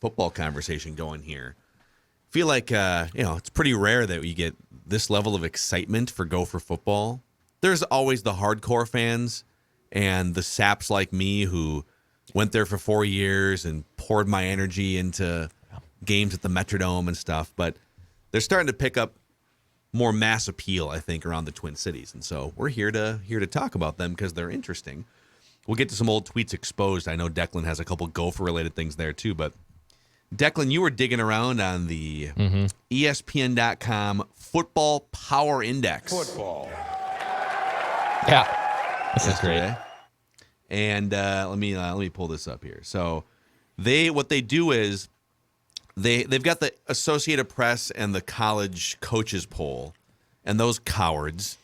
football conversation going here. I feel like it's pretty rare that you get this level of excitement for Gopher football. There's always the hardcore fans and the saps like me who went there for 4 years and poured my energy into games at the Metrodome and stuff. But they're starting to pick up more mass appeal, I think, around the Twin Cities. And so we're here to talk about them because they're interesting. We'll get to some old tweets exposed. I know Declan has a couple Gopher-related things there too. But Declan, you were digging around on the ESPN.com Football Power Index. Football. Yeah, this is great. And let me pull this up here. So what they do is they've got the Associated Press and the college coaches poll, and those cowards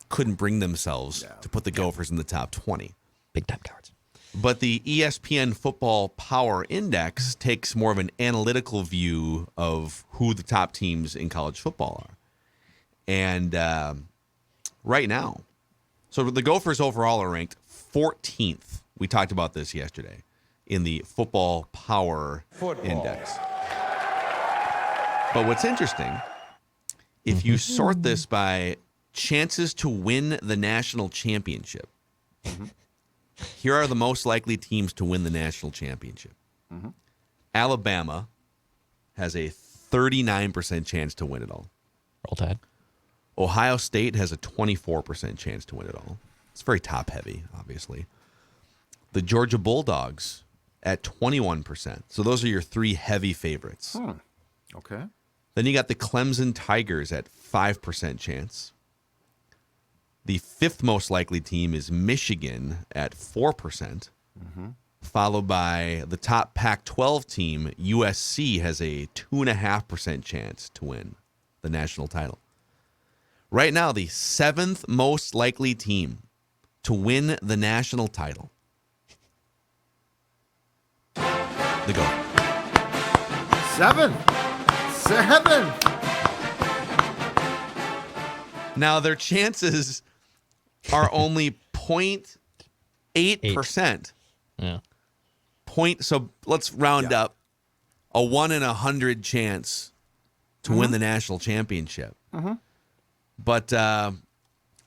couldn't bring themselves to put the Gophers in the top 20. Big time cowards. But the ESPN Football Power Index takes more of an analytical view of who the top teams in college football are. And right now, so the Gophers overall are ranked 14th. We talked about this yesterday in the Football Power Index. But what's interesting, if you sort this by chances to win the national championship, here are the most likely teams to win the national championship. Alabama has a 39% chance to win it all. Roll Tide. Ohio State has a 24% chance to win it all. It's very top-heavy, obviously. The Georgia Bulldogs at 21%. So those are your three heavy favorites. Okay. Then you got the Clemson Tigers at 5% chance. The fifth most likely team is Michigan at 4%, followed by the top Pac-12 team, USC, has a 2.5% chance to win the national title. Right now, the seventh most likely team to win the national title, the Gophers. Seven. Now, their chances are only 0.8%. Yeah. So let's round up a 1 in 100 chance to win the national championship. But I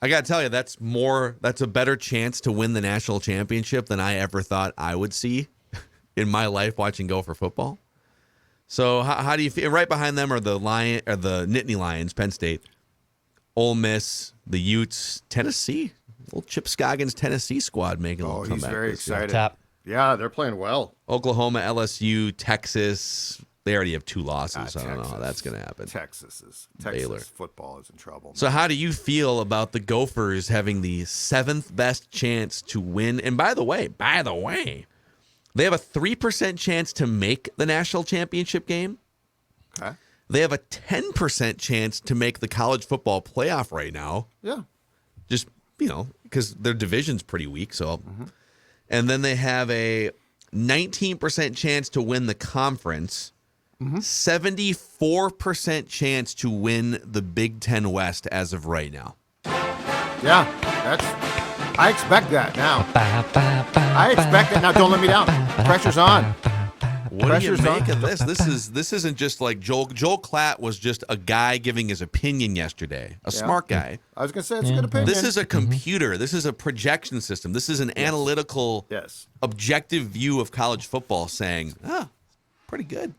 got to tell you, that's a better chance to win the national championship than I ever thought I would see in my life watching Gopher football. So how do you feel? Right behind them are the Nittany Lions, Penn State, Ole Miss, the Utes, Tennessee. Little Chip Scoggins Tennessee squad making a little comeback. He's very excited. Top. Yeah, they're playing well. Oklahoma, LSU, Texas. They already have 2 losses. I don't know how Texas. that's going to happen. Texas Baylor. football is in trouble. So how do you feel about the Gophers having the 7th best chance to win? And by the way, they have a 3% chance to make the national championship game. Okay. They have a 10% chance to make the college football playoff right now. Yeah. Just, because their division's pretty weak. So, and then they have a 19% chance to win the conference. 74% chance to win the Big Ten West as of right now. Yeah, I expect that now. I expect that now. Don't let me down. Pressure's on. What do you make of this? This isn't just like Joel Klatt was just a guy giving his opinion yesterday, a smart guy. I was going to say it's a good opinion. This is a computer. This is a projection system. This is an analytical, objective view of college football saying, pretty good.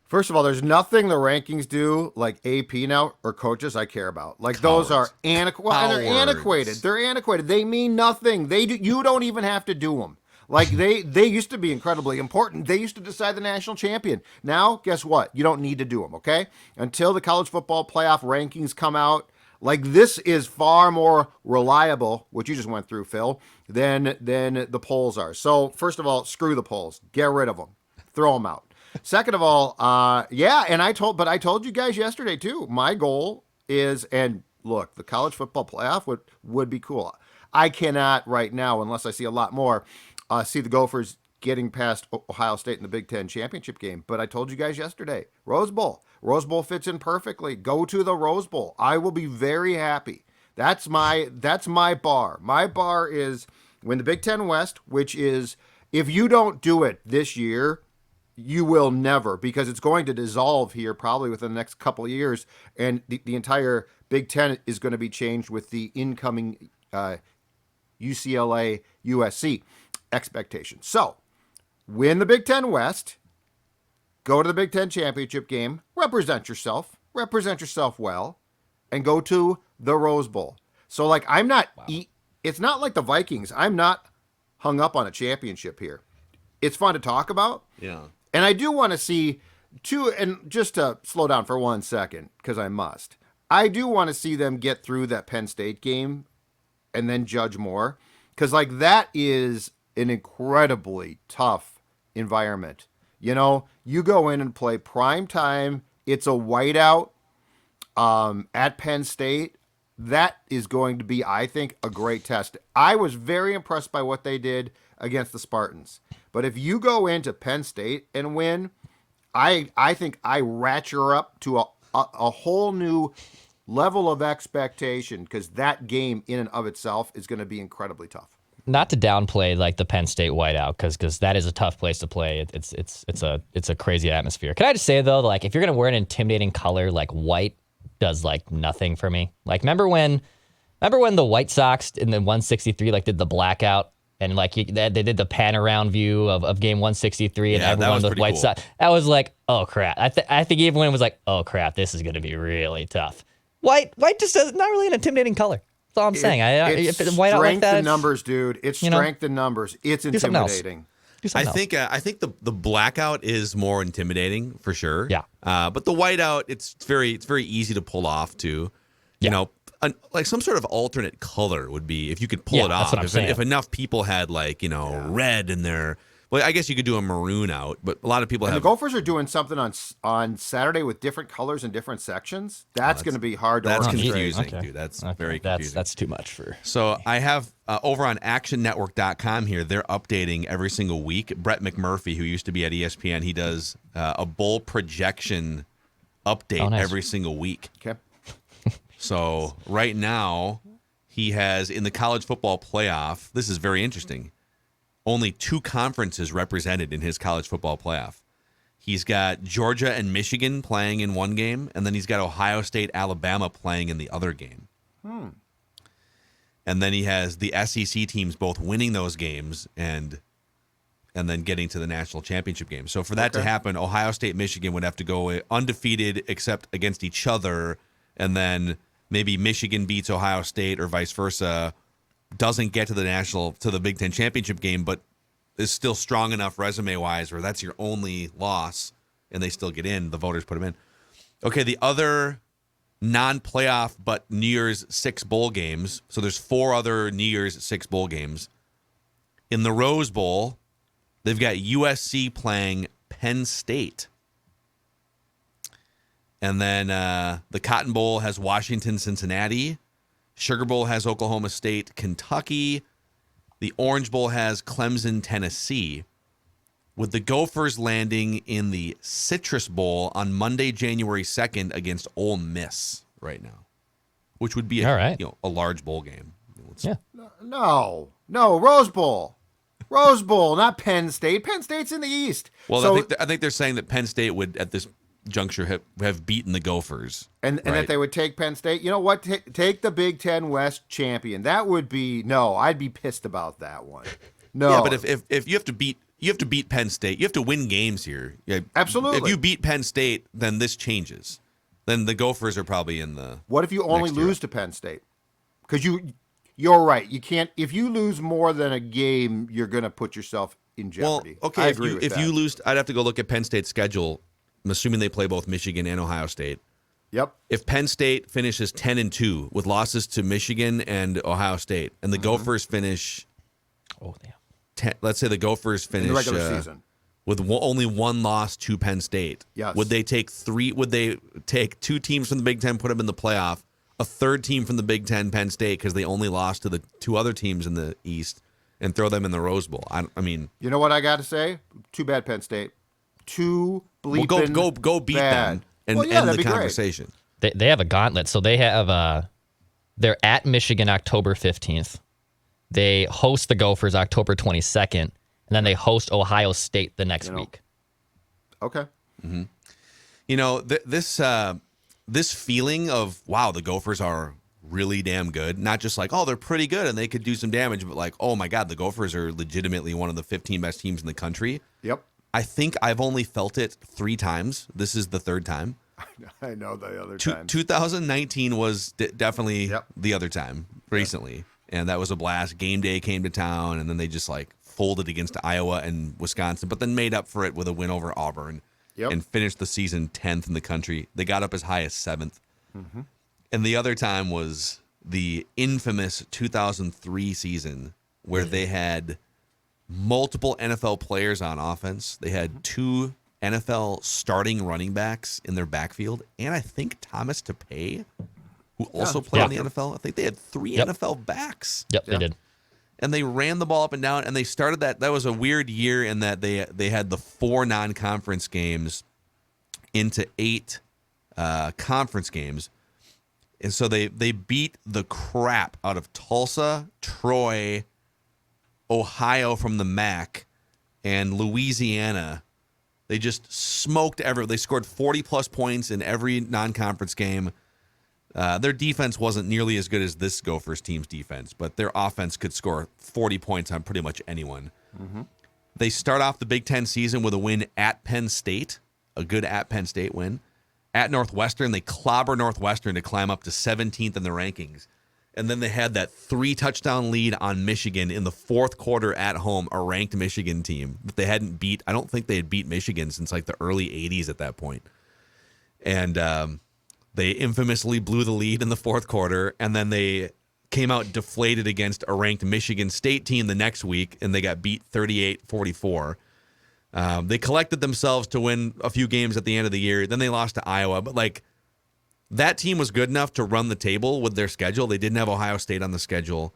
First of all, there's nothing the rankings do like AP now or coaches I care about. Like Cowards. those are they're antiquated. They're antiquated. They mean nothing. You don't even have to do them. Like they used to be incredibly important. They used to decide the national champion. Now, guess what? You don't need to do them, okay? Until the college football playoff rankings come out, like this is far more reliable, what you just went through, Phil, than the polls are. So, first of all, screw the polls. Get rid of them. Throw them out. Second of all, and I told you guys yesterday too. My goal is, and look, the college football playoff would be cool. I cannot right now, unless I see a lot more, see the Gophers getting past Ohio State in the Big Ten championship game. But I told you guys yesterday, Rose Bowl fits in perfectly. Go to the Rose Bowl. I will be very happy. That's my bar. My bar is win the Big Ten West, which is, if you don't do it this year, You will never, because it's going to dissolve here probably within the next couple of years, and the entire Big Ten is going to be changed with the incoming UCLA USC expectations. So, win the Big Ten West, go to the Big Ten championship game, represent yourself well, and go to the Rose Bowl. So, like, I'm not. It's not like the Vikings. I'm not hung up on a championship here. It's fun to talk about. Yeah. And I do want to see and just to slow down for 1 second, because I must. I do want to see them get through that Penn State game and then judge more. Because, like, that is an incredibly tough environment. You know, you go in and play prime time. It's a whiteout at Penn State. That is going to be, I think, a great test. I was very impressed by what they did against the Spartans. But if you go into Penn State and win, I think I ratchet her up to a whole new level of expectation, because that game in and of itself is going to be incredibly tough. Not to downplay like the Penn State whiteout, because that is a tough place to play. It's a crazy atmosphere. Can I just say though, like if you're gonna wear an intimidating color, like white does like nothing for me. Like remember when the White Sox in the 163 like did the blackout and like they did the pan around view of game 163 and everyone with White Sox. That was like, oh crap. I think everyone was like, oh crap, this is gonna be really tough. White just does not really an intimidating color. That's all I'm saying. It's if white out like that, strength in numbers, dude. It's strength in numbers. It's intimidating. I think the blackout is more intimidating for sure. Yeah. But the whiteout, it's very easy to pull off too. You know, like some sort of alternate color would be if you could pull it off. If enough people had like red in their. Well, I guess you could do a maroon out, but a lot of people have. The Gophers are doing something on Saturday with different colors and different sections. That's going to be hard to orchestrate. That's confusing, dude. That's very confusing. That's too much for. So I have over on actionnetwork.com here, they're updating every single week. Brett McMurphy, who used to be at ESPN, he does a bowl projection update every single week. Okay. So right now, he has in the college football playoff, this is very interesting, only 2 conferences represented in his college football playoff. He's got Georgia and Michigan playing in one game, and then he's got Ohio State, Alabama playing in the other game. And then he has the SEC teams both winning those games and then getting to the national championship game. So for that to happen, Ohio State, Michigan would have to go undefeated except against each other, and then maybe Michigan beats Ohio State or vice versa, doesn't get to the Big Ten championship game, but is still strong enough resume-wise where that's your only loss, and they still get in. The voters put them in. Okay, the other non-playoff but New Year's 6 bowl games. So there's 4 other New Year's 6 bowl games. In the Rose Bowl, they've got USC playing Penn State. And then the Cotton Bowl has Washington, Cincinnati. Sugar Bowl has Oklahoma State, Kentucky. The Orange Bowl has Clemson, Tennessee. With the Gophers landing in the Citrus Bowl on Monday, January 2nd against Ole Miss right now, which would be a large bowl game. No, Rose Bowl. Rose Bowl, not Penn State. Penn State's in the East. Well, I think they're saying that Penn State would, at this juncture, have beaten the Gophers. And that they would take Penn State. You know what? Take the Big Ten West champion. That would be I'd be pissed about that one. No. Yeah, but if you have to beat Penn State, you have to win games here. Yeah, absolutely. If you beat Penn State, then this changes. Then the Gophers are probably in the. What if you only lose to Penn State? Because you're right. You can't. If you lose more than a game, you're going to put yourself in jeopardy. Well, okay. I agree with that. If you lose, I'd have to go look at Penn State's schedule. I'm assuming they play both Michigan and Ohio State. Yep. If Penn State finishes 10-2 with losses to Michigan and Ohio State, and the Gophers finish, let's say the Gophers finish in the regular season with only 1 loss to Penn State. Yes. Would they take 2 teams from the Big Ten, put them in the playoff, a 3rd team from the Big Ten, Penn State, because they only lost to the 2 other teams in the East, and throw them in the Rose Bowl? I mean, you know what I got to say? Too bad, Penn State. Too bleeping go beat bad. them and end the conversation. They have a gauntlet. So they have they're at Michigan October 15th. They host the Gophers October 22nd, and then they host Ohio State the next week. Okay. This feeling of, wow, the Gophers are really damn good. Not just like, oh, they're pretty good and they could do some damage, but like, oh my God, the Gophers are legitimately one of the 15 best teams in the country. Yep. I think I've only felt it 3 times. This is the 3rd time. I know the other time. 2019 was definitely Yep. the other time recently. And that was a blast. Game day came to town, and then they just like folded against Iowa and Wisconsin, but then made up for it with a win over Auburn. Yep. And finished the season 10th in the country. They got up as high as 7th. And the other time was the infamous 2003 season where they had multiple NFL players on offense. They had 2 NFL starting running backs in their backfield, and I think Thomas Tapay, who also played in the NFL. I think they had 3 NFL backs. Yep, they did. And they ran the ball up and down, and they started that. That was a weird year in that they had the 4 non-conference games into 8 conference games. And so they beat the crap out of Tulsa, Troy, Ohio from the MAC, and Louisiana. They just smoked They scored 40-plus points in every non-conference game. Their defense wasn't nearly as good as this Gophers team's defense, but their offense could score 40 points on pretty much anyone. They start off the Big Ten season with a win at Penn State, a good at Penn State win. At Northwestern, they clobber Northwestern to climb up to 17th in the rankings. And then they had that 3-touchdown lead on Michigan in the 4th quarter at home, a ranked Michigan team that they hadn't beat. I don't think they had beat Michigan since like the early 80s at that point. And they infamously blew the lead in the 4th quarter, and then they came out deflated against a ranked Michigan State team the next week, and they got beat 38-44. They collected themselves to win a few games at the end of the year. Then they lost to Iowa. But, like, that team was good enough to run the table with their schedule. They didn't have Ohio State on the schedule.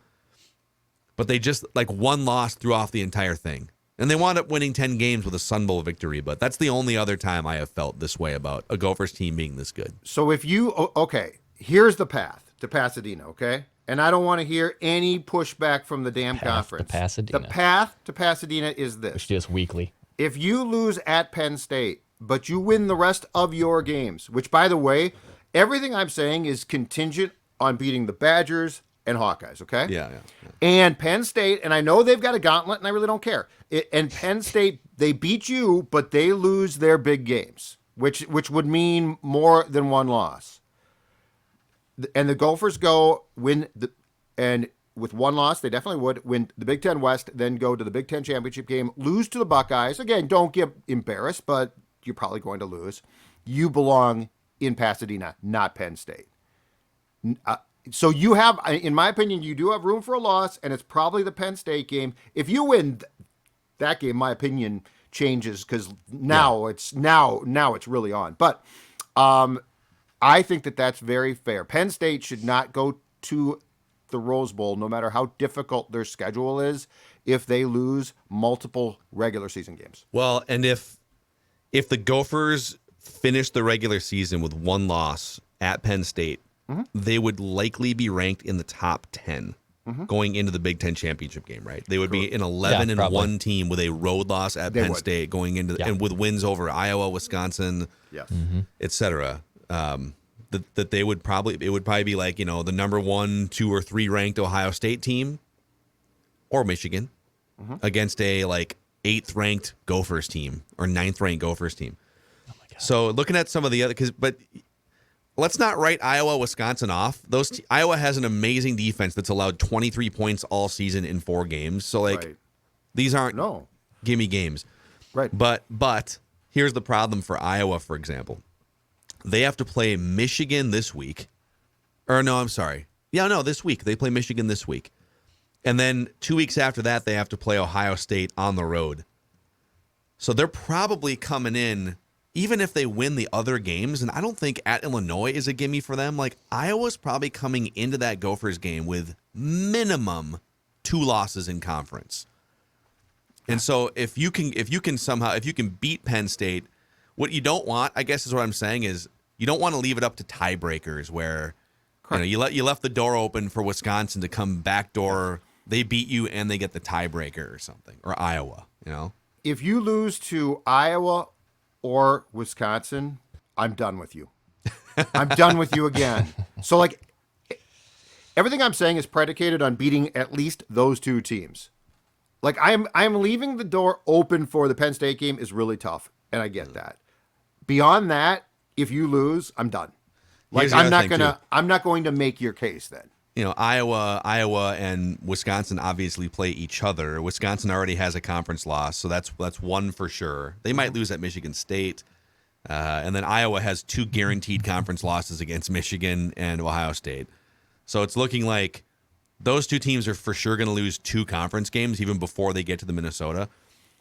But they just, like, one loss threw off the entire thing. And they wound up winning 10 games with a Sun Bowl victory. But that's the only other time I have felt this way about a Gophers team being this good. So if you, okay, here's the path to Pasadena, okay? And I don't want to hear any pushback from the damn conference. To Pasadena. The path to Pasadena is We this. should do this weekly. If you lose at Penn State, but you win the rest of your games, which, by the way, everything I'm saying is contingent on beating the Badgers and Hawkeyes, okay? Yeah. And Penn State, and I know they've got a gauntlet, and I really don't care. And Penn State, they beat you, but they lose their big games, which would mean more than one loss. And the Gophers and with one loss, they definitely would win the Big Ten West, then go to the Big Ten championship game, lose to the Buckeyes. Again, don't get embarrassed, but you're probably going to lose. You belong in Pasadena, not Penn State. So you have, in my opinion, you do have room for a loss, and it's probably the Penn State game. If you win that game, my opinion changes because now it's really on. But I think that's very fair. Penn State should not go to the Rose Bowl, no matter how difficult their schedule is, if they lose multiple regular season games. Well, and if the Gophers finish the regular season with one loss at Penn State, they would likely be ranked in the top 10 going into the Big Ten championship game, right? They would be an 11-1 team with a road loss at Penn State going into and with wins over Iowa, Wisconsin, et cetera. That it would probably be like, the number 1, 2, or 3 ranked Ohio State team or Michigan against a like 8th ranked Gophers team or 9th ranked Gophers team. Oh my God. So looking at some of the other, but let's not write Iowa, Wisconsin off. Iowa has an amazing defense that's allowed 23 points all season in 4 games. So these aren't gimme games. Right. But here's the problem for Iowa, for example. They have to play Michigan this week. Or no, I'm sorry. Yeah, no, this week. They play Michigan this week. And then 2 weeks after that, they have to play Ohio State on the road. So they're probably coming in, even if they win the other games, and I don't think at Illinois is a gimme for them. Like, Iowa's probably coming into that Gophers game with minimum 2 losses in conference. And so if you can beat Penn State, what you don't want, I guess is what I'm saying, is you don't want to leave it up to tiebreakers where you left the door open for Wisconsin to come backdoor. They beat you and they get the tiebreaker or something, or Iowa. If you lose to Iowa or Wisconsin, I'm done with you. I'm done with you again. So, like, everything I'm saying is predicated on beating at least those two teams. Like, I'm leaving the door open for the Penn State game is really tough, and I get that. Beyond that, if you lose, I'm done. Like, I'm not going to make your case then. You know, Iowa and Wisconsin obviously play each other. Wisconsin already has a conference loss, so that's one for sure. They might lose at Michigan State. And then Iowa has 2 guaranteed conference losses against Michigan and Ohio State. So it's looking like those 2 teams are for sure going to lose 2 conference games even before they get to the Minnesota.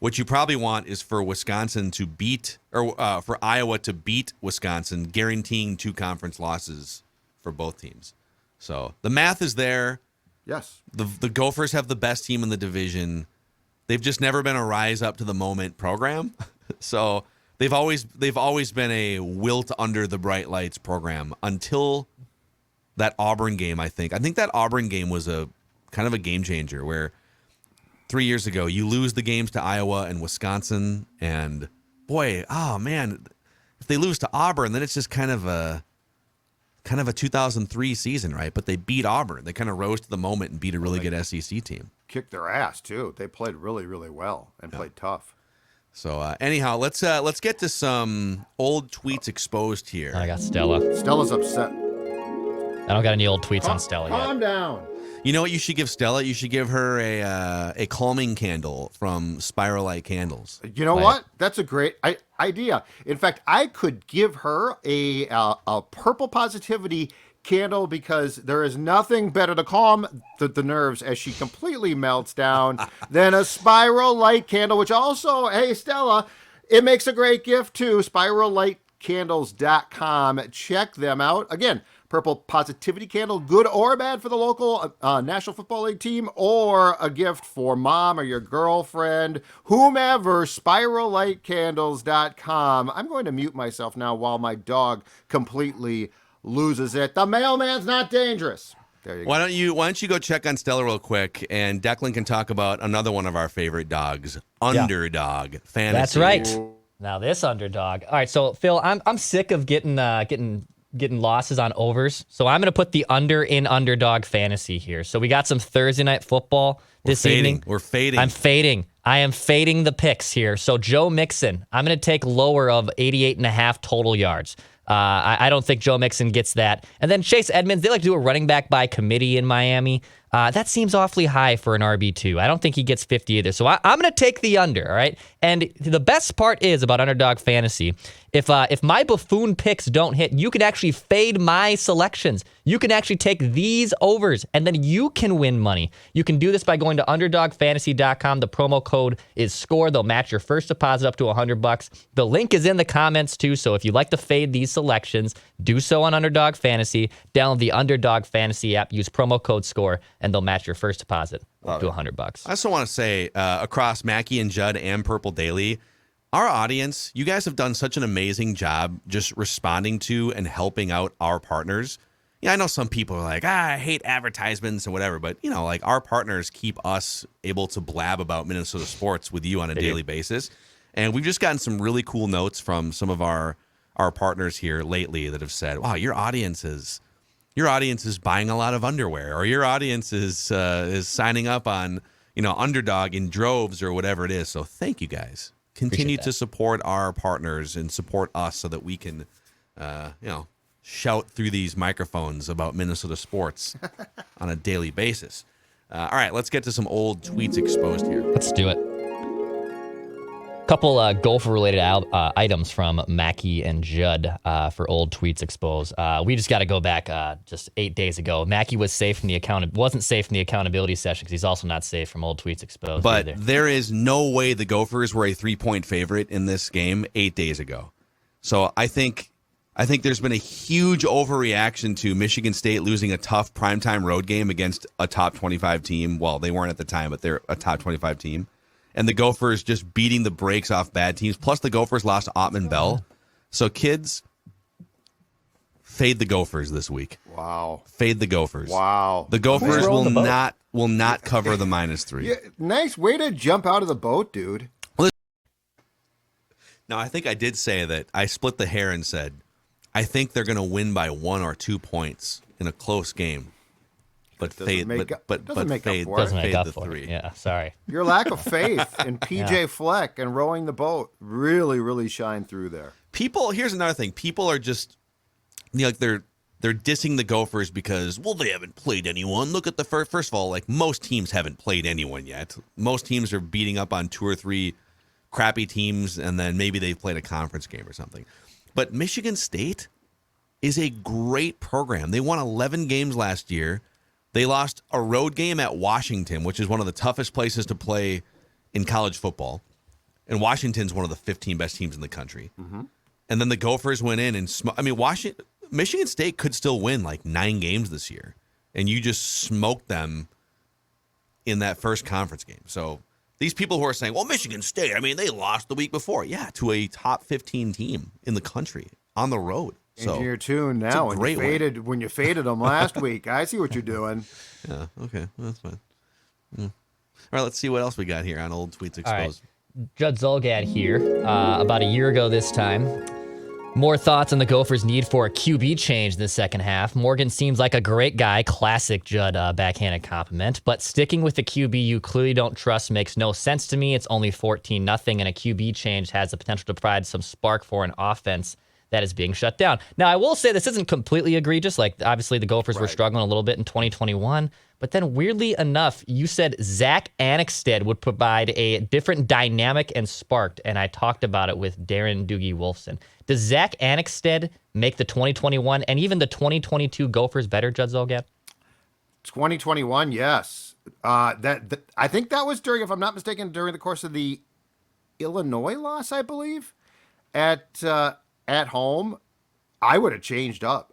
What you probably want is for Wisconsin to beat, or for Iowa to beat Wisconsin, guaranteeing 2 conference losses for both teams. So the math is there. Yes. The Gophers have the best team in the division. They've just never been a rise up to the moment program. So they've always been a wilt under the bright lights program until that Auburn game, I think. I think that Auburn game was a kind of a game changer where 3 years ago you lose the games to Iowa and Wisconsin, and boy, oh man, if they lose to Auburn, then it's just kind of a 2003 season, right? But they beat Auburn. They kind of rose to the moment and beat a really good SEC team. Kicked their ass too. They played really, really well and played tough. So anyhow, let's get to some old tweets exposed here. I got Stella. Stella's upset. I don't got any old tweets on Stella yet. Calm down. You know what you should give Stella? You should give her a calming candle from Spiral Light Candles. You know what? That's a great idea. In fact, I could give her a purple positivity candle because there is nothing better to calm the nerves as she completely melts down than a Spiral Light candle, which also, hey, Stella, it makes a great gift too. SpiralLightCandles.com. Check them out. Again, purple positivity candle, good or bad for the local National Football League team, or a gift for mom or your girlfriend, whomever, SpiralLightCandles.com. I'm going to mute myself now while my dog completely loses it. The mailman's not dangerous. There you go. Why don't you go check on Stella real quick, and Declan can talk about another one of our favorite dogs, Underdog Fantasy. That's right. Now this Underdog. All right, so Phil, I'm sick of getting losses on overs, so I'm going to put the under in Underdog Fantasy here. So we got some Thursday night football this evening. We're fading. I'm fading. I am fading the picks here. So Joe Mixon, I'm going to take lower of 88.5 total yards. I don't think Joe Mixon gets that. And then Chase Edmonds, they like to do a running back by committee in Miami. That seems awfully high for an RB2. I don't think he gets 50 either. So I'm going to take the under, all right? And the best part is about Underdog Fantasy, if my buffoon picks don't hit, you can actually fade my selections. You can actually take these overs, and then you can win money. You can do this by going to UnderdogFantasy.com. The promo code is SCORE. They'll match your first deposit up to $100. The link is in the comments, too, so if you'd like to fade these selections, do so on Underdog Fantasy. Download the Underdog Fantasy app, use promo code SCORE, and they'll match your first deposit up to $100. I also want to say, across Mackey and Judd and Purple Daily, our audience, you guys have done such an amazing job just responding to and helping out our partners. Yeah, I know some people are like, I hate advertisements and whatever, but like our partners keep us able to blab about Minnesota sports with you on a daily basis. And we've just gotten some really cool notes from some of our partners here lately that have said, wow, your audience is buying a lot of underwear, or your audience is signing up on, Underdog in droves or whatever it is. So thank you guys. Continue to support our partners and support us so that we can, shout through these microphones about Minnesota sports on a daily basis. All right, let's get to some old tweets exposed here. Let's do it. Couple Gopher-related items from Mackey and Judd for old tweets exposed. We just got to go back just 8 days ago. Mackey was safe from wasn't safe in the accountability session because he's also not safe from old tweets exposed. But either. There is no way the Gophers were a 3-point favorite in this game 8 days ago. So I think there's been a huge overreaction to Michigan State losing a tough primetime road game against a top 25 team. Well, they weren't at the time, but they're a top 25 team. And the Gophers just beating the brakes off bad teams. Plus, the Gophers lost Ottman Bell. So, kids, fade the Gophers this week. Wow. Fade the Gophers. Wow. The Gophers will not cover the -3. Yeah, nice way to jump out of the boat, dude. Now, I think I did say that I split the hair and said, I think they're going to win by 1 or 2 points in a close game. But fade the 3. Yeah, sorry. Your lack of faith in PJ Fleck and rowing the boat really, really shined through there. Here's another thing. People are just, like they're dissing the Gophers because, well, they haven't played anyone. Look at the first of all, like most teams haven't played anyone yet. Most teams are beating up on 2 or 3 crappy teams, and then maybe they've played a conference game or something. But Michigan State is a great program. They won 11 games last year. They lost a road game at Washington, which is one of the toughest places to play in college football. And Washington's one of the 15 best teams in the country. Mm-hmm. And then the Gophers went in and Michigan State could still win like 9 games this year. And you just smoked them in that first conference game. So these people who are saying, well, Michigan State, they lost the week before. Yeah, to a top 15 team in the country on the road. So you're tuned now. When you faded them last week, I see what you're doing. Yeah, okay. Well, that's fine. Yeah. All right, let's see what else we got here on Old Tweets Exposed. All right. Judd Zulgad here. About a year ago this time. More thoughts on the Gophers' need for a QB change in the second half. Morgan seems like a great guy. Classic Judd backhanded compliment. But sticking with the QB you clearly don't trust makes no sense to me. It's only 14-0, and a QB change has the potential to provide some spark for an offense that is being shut down. Now, I will say this isn't completely egregious. Like, obviously, the Gophers were struggling a little bit in 2021. But then, weirdly enough, you said Zach Annexstad would provide a different dynamic and spark. And I talked about it with Darren Doogie Wolfson. Does Zach Annexstad make the 2021 and even the 2022 Gophers better, Judd Zulgad? 2021, yes. I think that was during, if I'm not mistaken, during the course of the Illinois loss, I believe, at home. I would have changed up.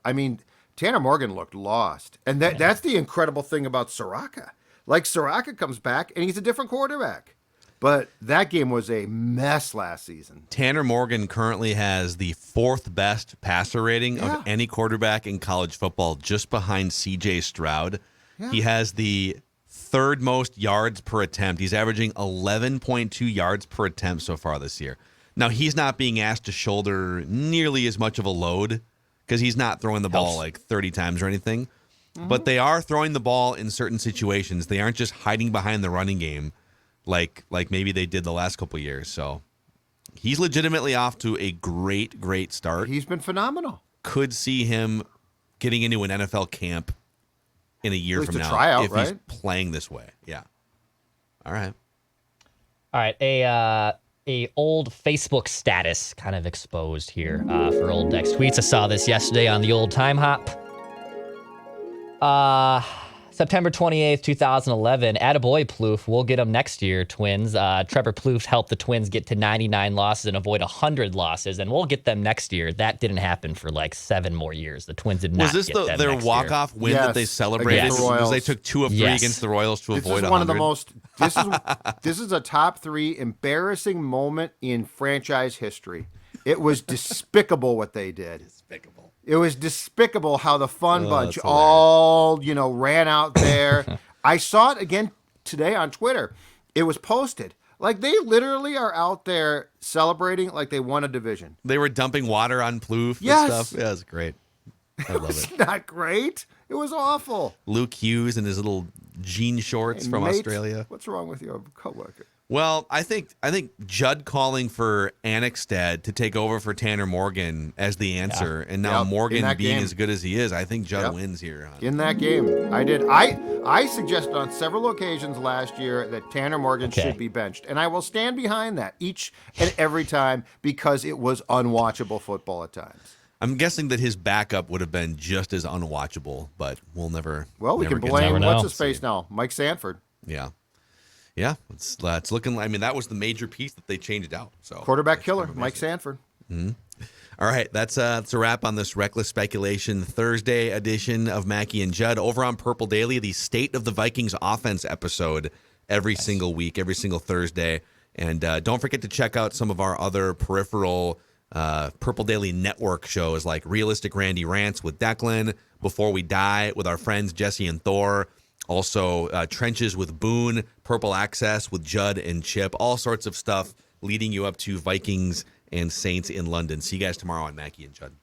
Tanner Morgan looked lost. And that's the incredible thing about Soraka. Like, Soraka comes back, and he's a different quarterback. But that game was a mess last season. Tanner Morgan currently has the 4th best passer rating of any quarterback in college football, just behind C.J. Stroud. Yeah. He has the 3rd most yards per attempt. He's averaging 11.2 yards per attempt so far this year. Now, he's not being asked to shoulder nearly as much of a load because he's not throwing the ball like 30 times or anything. Mm-hmm. But they are throwing the ball in certain situations. They aren't just hiding behind the running game like maybe they did the last couple of years. So he's legitimately off to a great, great start. He's been phenomenal. Could see him getting into an NFL camp in a year from now tryout, if he's playing this way. Yeah. All right. A old Facebook status kind of exposed here for Old Dex Tweets. I saw this yesterday on the old Time Hop. September 28th, 2011. Attaboy, Plouffe. We'll get them next year, Twins. Trevor Plouffe helped the Twins get to 99 losses and avoid 100 losses, and we'll get them next year. That didn't happen for like 7 more years. The Twins did not get them next year. Was this their walk-off win that they celebrated? Because they took 2 of 3 against the Royals to avoid 100? This is one of the most... This is a top 3 embarrassing moment in franchise history. It was despicable what they did. Despicable. It was despicable how the fun bunch all, ran out there. I saw it again today on Twitter. It was posted. Like, they literally are out there celebrating like they won a division. They were dumping water on Plouffe and stuff. Yeah, it was great. I love it. It's not great. It was awful. Luke Hughes and his little jean shorts from Australia. What's wrong with your coworker? Well, I think Judd calling for Annexstad to take over for Tanner Morgan as the answer, and now Morgan being as good as he is, I think Judd wins here. In that game, I did. I suggested on several occasions last year that Tanner Morgan should be benched, and I will stand behind that each and every time because it was unwatchable football at times. I'm guessing that his backup would have been just as unwatchable, but we'll never. Well, we can blame what's his face now, Mike Sanford. Yeah. Yeah, it's looking like, that was the major piece that they changed out. So quarterback killer, Mike Sanford. Mm-hmm. All right, that's a wrap on this Reckless Speculation Thursday edition of Mackey and Judd. Over on Purple Daily, the State of the Vikings offense episode every single week, every single Thursday. And don't forget to check out some of our other peripheral Purple Daily Network shows like Realistic Randy Rants with Declan, Before We Die with our friends Jesse and Thor, also Trenches with Boone, Purple Access with Judd and Chip, all sorts of stuff leading you up to Vikings and Saints in London. See you guys tomorrow on Mackey and Judd.